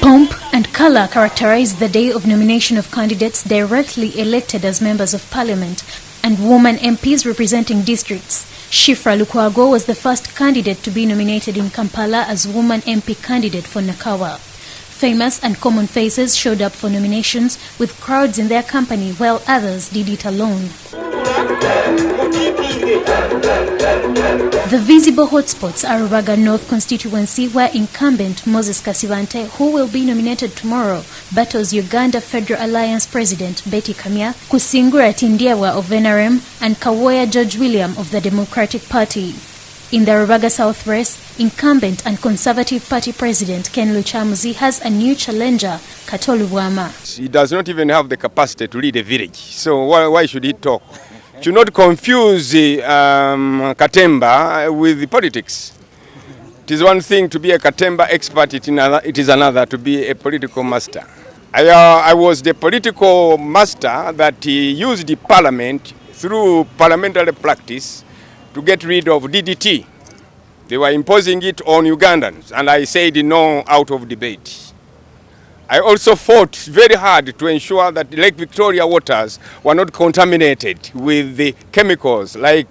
Pomp and colour characterize the day of nomination of candidates directly elected as members of parliament and woman MPs representing districts. Shifra Lukyamuzi was the first candidate to be nominated in Kampala as woman MP candidate for Nakawa. Famous and common faces showed up for nominations with crowds in their company while others did it alone. The visible hotspots are Rubaga North constituency where incumbent Moses Kasivante, who will be nominated tomorrow, battles Uganda Federal Alliance President Betty Kamya, Kusingura Tindiewa of NRM and Kawoya George William of the Democratic Party. In the Rubaga South race, incumbent and Conservative Party President Ken Lukyamuzi has a new challenger, Katolu Bwama. He does not even have the capacity to lead a village, so why should he talk? Should not confuse Katemba with the politics. It is one thing to be a Katemba expert, it is another to be a political master. I was the political master that used the parliament through parliamentary practice to get rid of DDT. They were imposing it on Ugandans, and I said no out of debate. I also fought very hard to ensure that Lake Victoria waters were not contaminated with the chemicals like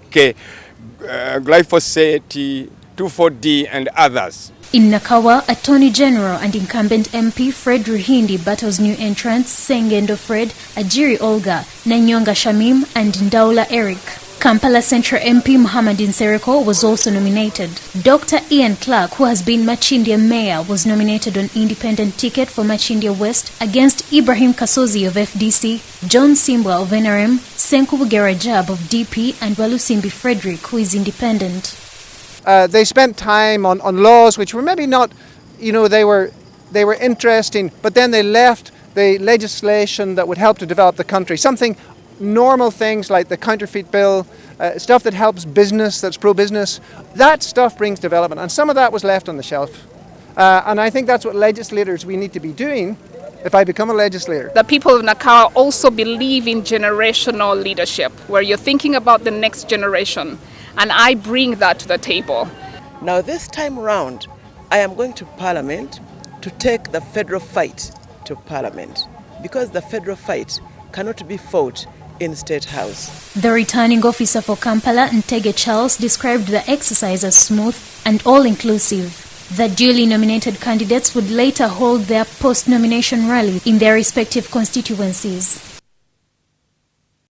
glyphosate, 2,4-D and others. In Nakawa, Attorney General and incumbent MP Fred Ruhindi battles new entrants Sengendo Fred, Ajiri Olga, Nanyonga Shamim and Ndaula Eric. Kampala Central MP Mohamed Nsereko was also nominated. Dr. Ian Clark, who has been Machindia Mayor, was nominated on independent ticket for Machindia West against Ibrahim Kasozi of FDC, John Simbwa of NRM, Senkubu Gerajab of DP and Walusimbi Frederick, who is independent. They spent time on laws which were maybe not, they were interesting, but then they left the legislation that would help to develop the country. Normal things like the counterfeit bill, stuff that helps business, that's pro-business, that stuff brings development, and some of that was left on the shelf. And I think that's what legislators we need to be doing if I become a legislator. The people of Nakawa also believe in generational leadership, where you're thinking about the next generation, and I bring that to the table. Now this time round, I am going to Parliament to take the federal fight to Parliament, because the federal fight cannot be fought in State House. The returning officer for Kampala, Ntege Charles, described the exercise as smooth and all-inclusive. The duly nominated candidates would later hold their post-nomination rally in their respective constituencies.